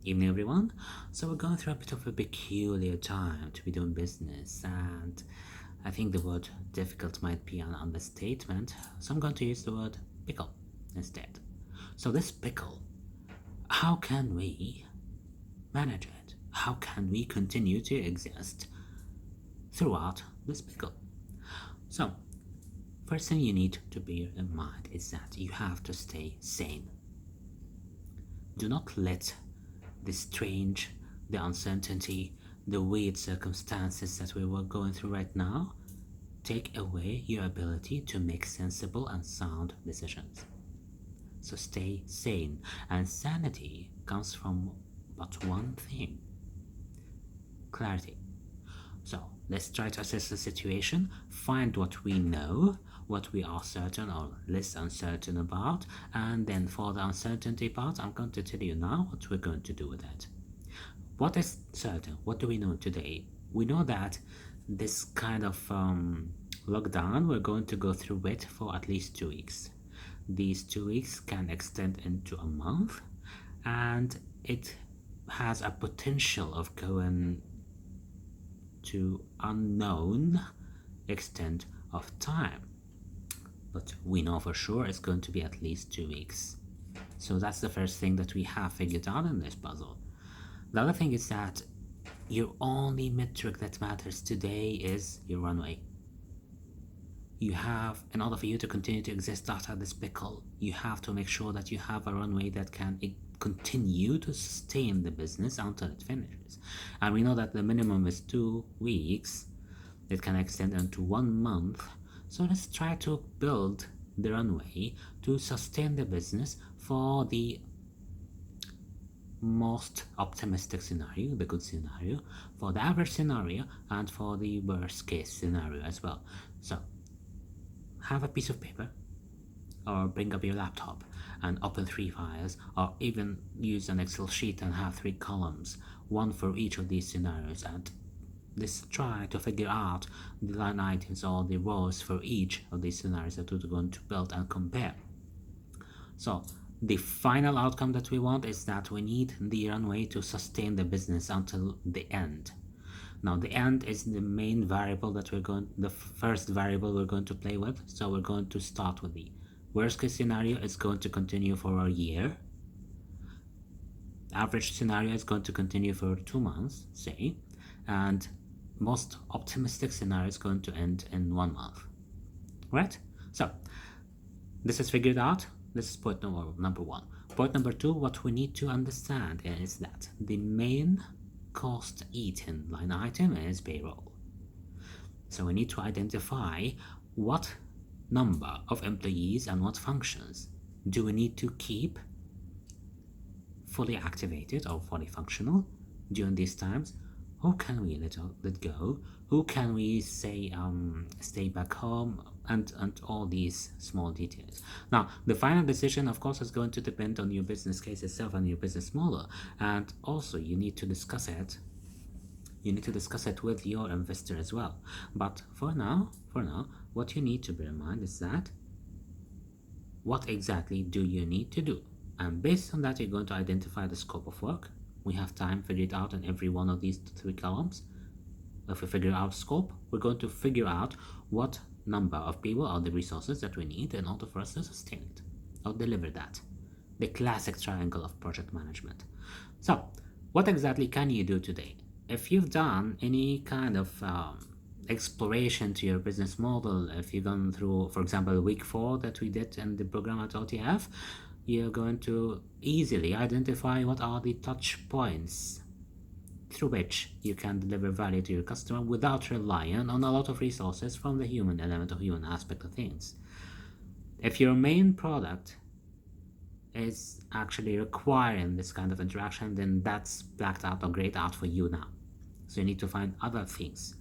Evening, everyone. So we're going through a bit of a peculiar time to be doing business, and I think the word difficult might be an understatement, so I'm going to use the word pickle instead. So this pickle, how can we manage it? How can we continue to exist throughout this pickle? So, first thing you need to bear in mind is that you have to stay sane. Do not let the strange, the uncertainty, the weird circumstances that we were going through right now take away your ability to make sensible and sound decisions. So stay sane, and sanity comes from but one thing: clarity. So let's try to assess the situation, find what we know, what we are certain or less uncertain about, and then for the uncertainty part, I'm going to tell you now what we're going to do with it. What is certain? What do we know today? We know that this kind of lockdown, we're going to go through it for at least 2 weeks. These 2 weeks can extend into a month, and it has a potential of going to unknown extent of time. But we know for sure it's going to be at least 2 weeks. So that's the first thing that we have figured out in this puzzle. The other thing is that your only metric that matters today is your runway. You have, in order for you to continue to exist outside this pickle, you have to make sure that you have a runway that can continue to sustain the business until it finishes. And we know that the minimum is 2 weeks. It can extend into 1 month. So let's try to build the runway to sustain the business for the most optimistic scenario, the good scenario, for the average scenario, and for the worst case scenario as well. So have a piece of paper, or bring up your laptop and open 3 files, or even use an Excel sheet and have 3 columns, one for each of these scenarios, and let's try to figure out the line items or the rows for each of these scenarios that we're going to build and compare. So the final outcome that we want is that we need the runway to sustain the business until the end. Now the end is the main variable that the first variable we're going to play with. So we're going to start with the worst case scenario. It's going to continue for a year. Average scenario is going to continue for 2 months, say, and most optimistic scenario is going to end in 1 month, right? So this is figured out. This is point number 1. Point number 2, what we need to understand is that the main cost eaten line item is payroll. So we need to identify what number of employees and what functions do we need to keep fully activated or fully functional during these times. Who can we let go? Who can we say stay back home? And all these small details. Now, the final decision, of course, is going to depend on your business case itself and your business model. And also, you need to discuss it. You need to discuss it with your investor as well. But for now, what you need to bear in mind is that what exactly do you need to do? And based on that, you're going to identify the scope of work. We have time figured out in every one of these 3 columns. If we figure out scope, we're going to figure out what number of people are the resources that we need in order for us to sustain it or deliver that. The classic triangle of project management. So, what exactly can you do today? If you've done any kind of exploration to your business model, if you've gone through, for example, week 4 that we did in the program at OTF, you're going to easily identify what are the touch points through which you can deliver value to your customer without relying on a lot of resources from the human element or human aspect of things. If your main product is actually requiring this kind of interaction, then that's blacked out or grayed out for you now. So you need to find other things.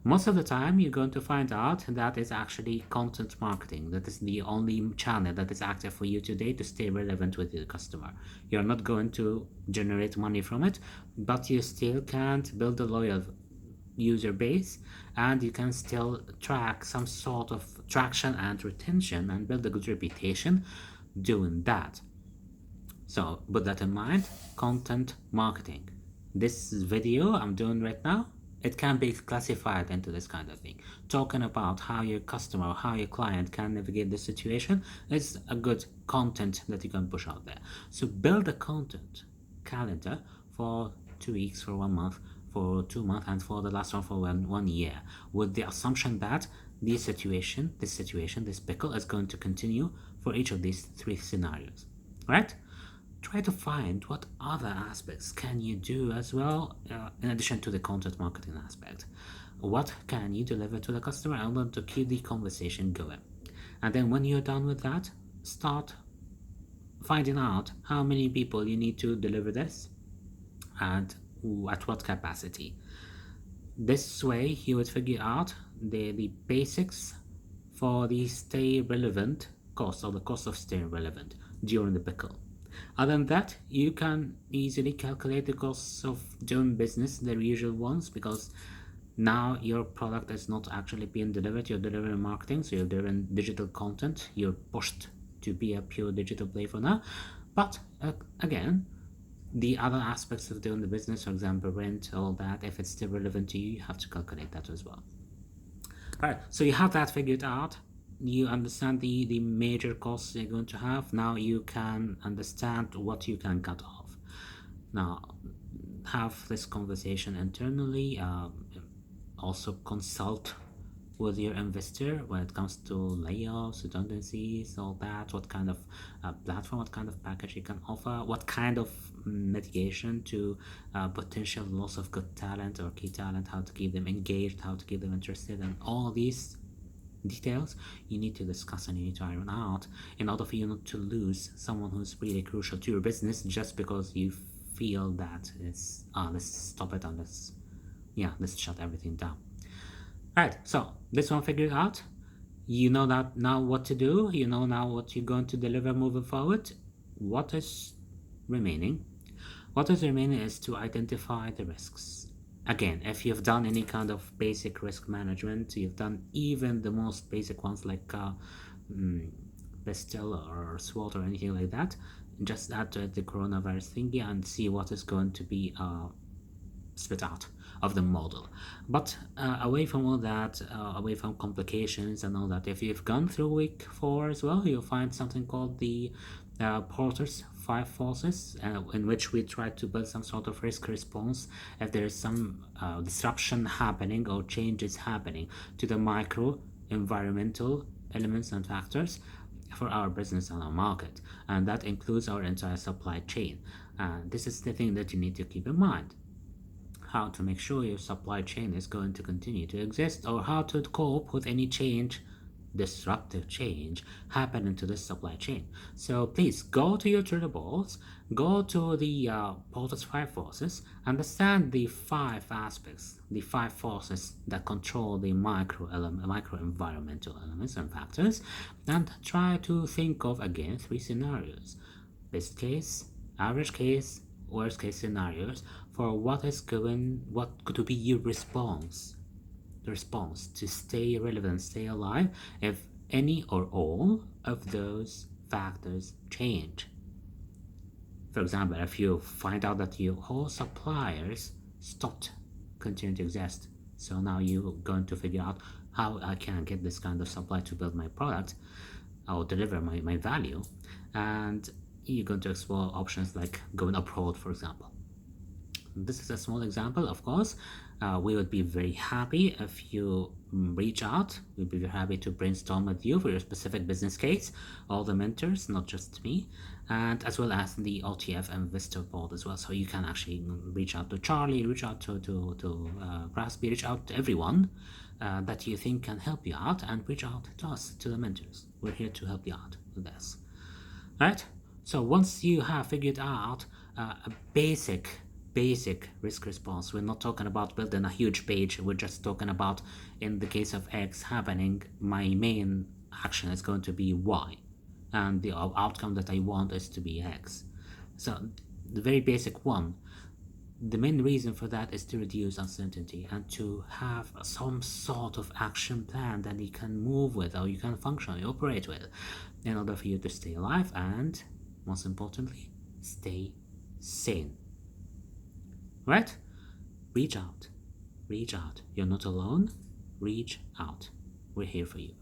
Most of the time, you're going to find out that it's actually content marketing. That is the only channel that is active for you today to stay relevant with your customer. You're not going to generate money from it, but you still can't build a loyal user base, and you can still track some sort of traction and retention and build a good reputation doing that. So put that in mind. Content marketing. This video I'm doing right now, it can be classified into this kind of thing. Talking about how your customer or how your client can navigate this situation is a good content that you can push out there. So build a content calendar for 2 weeks, for 1 month, for 2 months, and for the last one for 1 year, with the assumption that this pickle is going to continue for each of these 3 scenarios, right? Try to find what other aspects can you do as well, in addition to the content marketing aspect. What can you deliver to the customer in order to keep the conversation going? And then when you're done with that, start finding out how many people you need to deliver this and at what capacity. This way you would figure out the basics for the stay relevant cost, or the cost of staying relevant during the pickle. Other than that, you can easily calculate the costs of doing business, the usual ones, because now your product is not actually being delivered, you're delivering marketing, so you're delivering digital content, you're pushed to be a pure digital play for now. But again, the other aspects of doing the business, for example, rent, all that, if it's still relevant to you, you have to calculate that as well. All right, so you have that figured out. You understand the major costs you're going to have. Now you can understand what you can cut off. Now, have this conversation internally. Also consult with your investor when it comes to layoffs, redundancies, all that. What kind of platform, what kind of package you can offer, what kind of mitigation to potential loss of good talent or key talent, how to keep them engaged, how to keep them interested, and all these details you need to discuss and you need to iron out in order for you not to lose someone who's really crucial to your business just because you feel that it's let's stop it and let's shut everything down. Alright, so this one figured out. You know that now what to do, you know now what you're going to deliver moving forward. What is remaining? What is remaining is to identify the risks. Again, if you've done any kind of basic risk management, you've done even the most basic ones like Bestel or SWOT or anything like that, just add to it the coronavirus thingy and see what is going to be spit out of the model. But away from all that, away from complications and all that, if you've gone through week 4 as well, you'll find something called the Porter's 5 forces, in which we try to build some sort of risk response if there is some disruption happening or changes happening to the micro environmental elements and factors for our business and our market, and that includes our entire supply chain. This is the thing that you need to keep in mind: how to make sure your supply chain is going to continue to exist, or how to cope with any disruptive change happening to this supply chain. So please go to your tradables, go to the Porter's 5 forces, understand the 5 aspects, the 5 forces that control the micro environmental elements and factors, and try to think of again 3 scenarios: best case, average case, worst case scenarios for what could be your response to stay relevant, stay alive, if any or all of those factors change. For example, if you find out that your whole suppliers stopped continuing to exist, so now you're going to figure out how I can get this kind of supply to build my product or deliver my value, and you're going to explore options like going abroad, for example. This is a small example, of course. We would be very happy if you reach out. We'd be very happy to brainstorm with you for your specific business case, all the mentors, not just me, and as well as the OTF investor board as well. So you can actually reach out to Charlie, reach out to Graspy, reach out to everyone that you think can help you out, and reach out to us, to the mentors. We're here to help you out with this. Right? So once you have figured out a basic risk response, we're not talking about building a huge page, we're just talking about, in the case of X happening, my main action is going to be Y, and the outcome that I want is to be X. So the very basic one, the main reason for that is to reduce uncertainty and to have some sort of action plan that you can move with, or you can functionally operate with, in order for you to stay alive and, most importantly, stay sane. Right? Reach out. Reach out. You're not alone. Reach out. We're here for you.